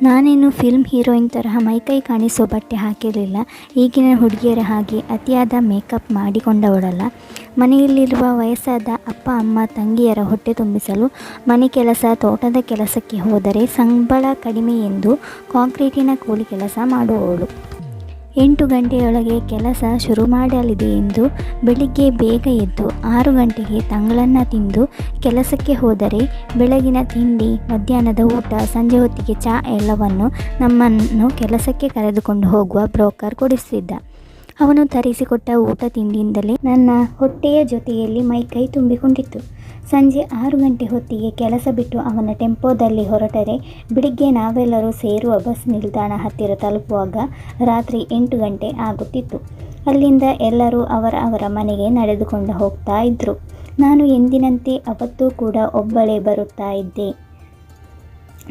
ನಾನೇನು film heroine ತರಹ ಮೈಕೈ ಕಾಣಿಸೋ ಬಟ್ಟೆ ಹಾಕಿರಲಿಲ್ಲ. ಈಗಿನ ಹುಡುಗಿಯರ ಹಾಗೆ ಅತಿಯಾದ ಮೇಕಪ್ ಮಾಡಿಕೊಂಡವಳಲ್ಲ. ಮನೆಯಲ್ಲಿರುವ ವಯಸ್ಸಾದ ಅಪ್ಪ ಅಮ್ಮ ತಂಗಿಯರ ಹೊಟ್ಟೆ ತುಂಬಿಸಲು ಮನೆ ಕೆಲಸ ತೋಟದ ಕೆಲಸಕ್ಕೆ ಹೋದರೆ ಸಂಬಳ ಕಡಿಮೆ ಎಂದು ಕಾಂಕ್ರೀಟಿನ ಕೂಲಿ ಕೆಲಸ ಮಾಡುವವಳು. 8 ಗಂಟೆಯೊಳಗೆ ಕೆಲಸ ಶುರು ಮಾಡಲಿದೆ ಎಂದು ಬೆಳಿಗ್ಗೆ ಬೇಗ ಎದ್ದು 6 ಗಂಟೆಗೆ ತಂಗಳನ್ನ ತಿಂದು ಕೆಲಸಕ್ಕೆ ಹೋದರೆ ಬೆಳಗಿನ ತಿಂಡಿ, ಮಧ್ಯಾಹ್ನದ ಊಟ, ಸಂಜೆ ಹೊತ್ತಿಗೆ ಚಹಾ ಎಲ್ಲವನ್ನು ನಮ್ಮನ್ನು ಕೆಲಸಕ್ಕೆ ಕರೆದುಕೊಂಡು ಹೋಗುವ ಬ್ರೋಕರ್ ಕೊಡಿಸಿದ್ದ. ಅವನು ತರಿಸಿಕೊಟ್ಟ ಊಟ ತಿಂಡಿಯಿಂದಲೇ ನನ್ನ ಹೊಟ್ಟೆಯ ಜೊತೆಯಲ್ಲಿ ಮೈಕೈ ತುಂಬಿಕೊಂಡಿತ್ತು. ಸಂಜೆ 6 ಗಂಟೆ ಹೊತ್ತಿಗೆ ಕೆಲಸ ಬಿಟ್ಟು ಅವನ ಟೆಂಪೋದಲ್ಲಿ ಹೊರಟರೆ ಬೆಳಿಗ್ಗೆ ನಾವೆಲ್ಲರೂ ಸೇರುವ ಬಸ್ ನಿಲ್ದಾಣ ಹತ್ತಿರ ತಲುಪುವಾಗ ರಾತ್ರಿ 8 ಗಂಟೆ ಆಗುತ್ತಿತ್ತು. ಅಲ್ಲಿಂದ ಎಲ್ಲರೂ ಅವರ ಮನೆಗೆ ನಡೆದುಕೊಂಡು ಹೋಗ್ತಾ ಇದ್ದರು. ನಾನು ಎಂದಿನಂತೆ ಅವತ್ತೂ ಕೂಡ ಒಬ್ಬಳೇ ಬರುತ್ತಾ ಇದ್ದೆ.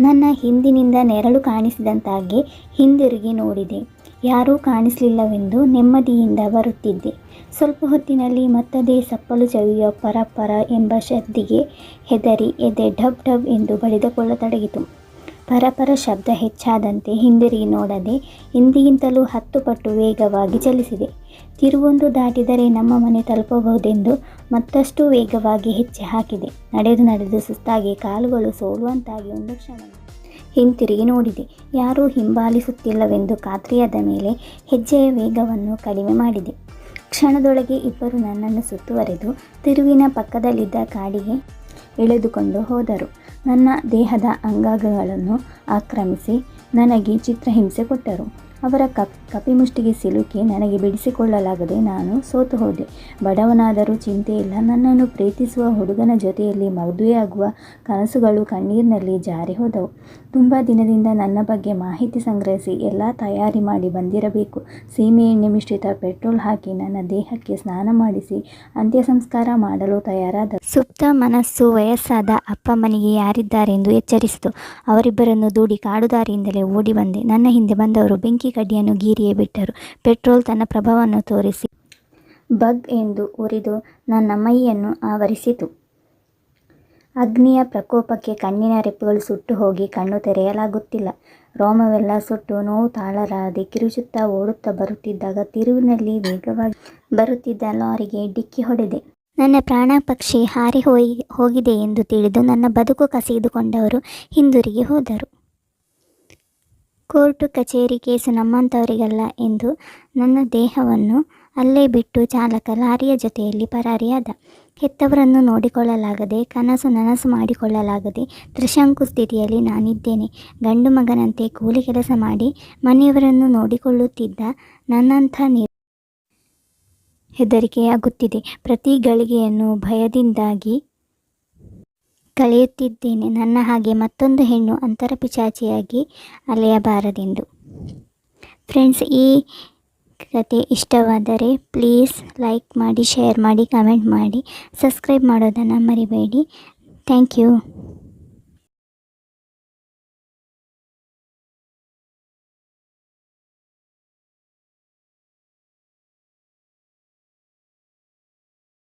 ನನ್ನ ಹಿಂದಿನಿಂದ ನೆರಳು ಕಾಣಿಸಿದಂತಾಗಿ ಹಿಂದಿರುಗಿ ನೋಡಿದೆ. ಯಾರೂ ಕಾಣಿಸಲಿಲ್ಲವೆಂದು ನೆಮ್ಮದಿಯಿಂದ ಬರುತ್ತಿದ್ದೆ. ಸ್ವಲ್ಪ ಹೊತ್ತಿನಲ್ಲಿ ಮತ್ತದೇ ಸಪ್ಪಲು ಚವಿಯುವ ಪರ ಎಂಬ ಶಬ್ದಿಗೆ ಹೆದರಿ ಎದೆ ಢಬ್ ಢಬ್ ಎಂದು ಬಡಿದುಕೊಳ್ಳತೊಡಗಿತು. ಪರ ಶಬ್ದ ಹೆಚ್ಚಾದಂತೆ ಹಿಂದಿರುಗಿ ನೋಡದೆ ಎಂದಿಗಿಂತಲೂ 10 ಪಟ್ಟು ವೇಗವಾಗಿ ಚಲಿಸಿದೆ. ತಿರುವೊಂದು ದಾಟಿದರೆ ನಮ್ಮ ಮನೆ ತಲುಪಬಹುದೆಂದು ಮತ್ತಷ್ಟು ವೇಗವಾಗಿ ಹೆಜ್ಜೆ ಹಾಕಿದೆ. ನಡೆದು ಸುಸ್ತಾಗಿ ಕಾಲುಗಳು ಸೋಲುವಂತಾಗಿ ಒಂದು ಕ್ಷಣ ಹಿಂತಿರುಗಿ ನೋಡಿದೆ. ಯಾರೂ ಹಿಂಬಾಲಿಸುತ್ತಿಲ್ಲವೆಂದು ಖಾತ್ರಿಯಾದ ಮೇಲೆ ಹೆಜ್ಜೆಯ ವೇಗವನ್ನು ಕಡಿಮೆ ಮಾಡಿದೆ. ಕ್ಷಣದೊಳಗೆ ಇಬ್ಬರು ನನ್ನನ್ನು ಸುತ್ತುವರೆದು ತಿರುವಿನ ಪಕ್ಕದಲ್ಲಿದ್ದ ಕಾಡಿಗೆ ಎಳೆದುಕೊಂಡು ಹೋದರು. ನನ್ನ ದೇಹದ ಅಂಗಾಂಗಗಳನ್ನು ಆಕ್ರಮಿಸಿ ನನಗೆ ಚಿತ್ರಹಿಂಸೆ ಕೊಟ್ಟರು. ಅವರ ಕಪಿಮುಷ್ಟಿಗೆ ಸಿಲುಕಿ ನನಗೆ ಬಿಡಿಸಿಕೊಳ್ಳಲಾಗದೆ ನಾನು ಸೋತು ಹೋದೆ. ಬಡವನಾದರೂ ಚಿಂತೆ ಇಲ್ಲ. ನನ್ನನ್ನು ಪ್ರೀತಿಸುವ ಹುಡುಗನ ಜೊತೆಯಲ್ಲಿ ಮದುವೆಯಾಗುವ ಕನಸುಗಳು ಕಣ್ಣೀರಿನಲ್ಲಿ ಜಾರಿ ಹೋದವು. ತುಂಬ ದಿನದಿಂದ ನನ್ನ ಬಗ್ಗೆ ಮಾಹಿತಿ ಸಂಗ್ರಹಿಸಿ ಎಲ್ಲ ತಯಾರಿ ಮಾಡಿ ಬಂದಿರಬೇಕು. ಸೀಮೆ ಎಣ್ಣೆ ಮಿಶ್ರಿತ ಪೆಟ್ರೋಲ್ ಹಾಕಿ ನನ್ನ ದೇಹಕ್ಕೆ ಸ್ನಾನ ಮಾಡಿಸಿ ಅಂತ್ಯ ಸಂಸ್ಕಾರ ಮಾಡಲು ತಯಾರಾದರು. ಸುಪ್ತ ಮನಸ್ಸು ವಯಸ್ಸಾದ ಅಪ್ಪ ಮನೆಗೆ ಯಾರಿದ್ದಾರೆಂದು ಎಚ್ಚರಿಸಿತು. ಅವರಿಬ್ಬರನ್ನು ದೂಡಿ ಕಾಡುದಾರಿಯಿಂದಲೇ ಓಡಿ ಬಂದೆ. ನನ್ನ ಹಿಂದೆ ಬಂದವರು ಬೆಂಕಿ ಕಡ್ಡಿಯನ್ನು ಗೀರಿಯೇ ಬಿಟ್ಟರು. ಪೆಟ್ರೋಲ್ ತನ್ನ ಪ್ರಭಾವವನ್ನು ತೋರಿಸಿ ಬಗ್ ಎಂದು ಉರಿದು ನನ್ನ ಮೈಯನ್ನು ಆವರಿಸಿತು. ಅಗ್ನಿಯ ಪ್ರಕೋಪಕ್ಕೆ ಕಣ್ಣಿನ ರೆಪ್ಪೆಗಳು ಸುಟ್ಟು ಹೋಗಿ ಕಣ್ಣು ತೆರೆಯಲಾಗುತ್ತಿಲ್ಲ. ರೋಮವೆಲ್ಲ ಸುಟ್ಟು ನೋವು ತಾಳಲಾರದೆ ಕಿರುಚುತ್ತಾ ಓಡುತ್ತಾ ಬರುತ್ತಿದ್ದಾಗ ತಿರುವಿನಲ್ಲಿ ವೇಗವಾಗಿ ಬರುತ್ತಿದ್ದ ಲಾರಿಗೆ ಡಿಕ್ಕಿ ಹೊಡೆದೆ. ನನ್ನ ಪ್ರಾಣ ಪಕ್ಷಿ ಹಾರಿ ಹೋಗಿದೆ ಎಂದು ತಿಳಿದು ನನ್ನ ಬದುಕು ಕಸಿದುಕೊಂಡವರು ಹಿಂದಿರುಗಿ ಹೋದರು. ಕೋರ್ಟು ಕಚೇರಿ ಕೇಸು ನಮ್ಮಂಥವರಿಗಲ್ಲ ಎಂದು ನನ್ನ ದೇಹವನ್ನು ಅಲ್ಲೇ ಬಿಟ್ಟು ಚಾಲಕ ಲಾರಿಯ ಜೊತೆಯಲ್ಲಿ ಪರಾರಿಯಾದ. ಹೆತ್ತವರನ್ನು ನೋಡಿಕೊಳ್ಳಲಾಗದೆ ನನಸು ಮಾಡಿಕೊಳ್ಳಲಾಗದೆ ತ್ರಿಶಂಕು ಸ್ಥಿತಿಯಲ್ಲಿ ನಾನಿದ್ದೇನೆ. ಗಂಡು ಮಗನಂತೆ ಕೂಲಿ ಕೆಲಸ ಮಾಡಿ ಮನೆಯವರನ್ನು ನೋಡಿಕೊಳ್ಳುತ್ತಿದ್ದ ನನ್ನಂಥ ಹೆದರಿಕೆಯಾಗುತ್ತಿದೆ. ಪ್ರತಿ ಗಳಿಗೆಯನ್ನು ಭಯದಿಂದಾಗಿ ಕಳೆಯುತ್ತಿದ್ದೇನೆ. ನನ್ನ ಹಾಗೆ ಮತ್ತೊಂದು ಹೆಣ್ಣು ಅಂತರಪಿಶಾಚಿಯಾಗಿ ಅಲೆಯಬಾರದೆಂದು. ಫ್ರೆಂಡ್ಸ್, ಈ ಕತೆ ಇಷ್ಟವಾದರೆ ಪ್ಲೀಸ್ ಲೈಕ್ ಮಾಡಿ, ಶೇರ್ ಮಾಡಿ, ಕಮೆಂಟ್ ಮಾಡಿ, ಸಬ್ಸ್ಕ್ರೈಬ್ ಮಾಡೋದನ್ನು ಮರಿಬೇಡಿ. Thank you.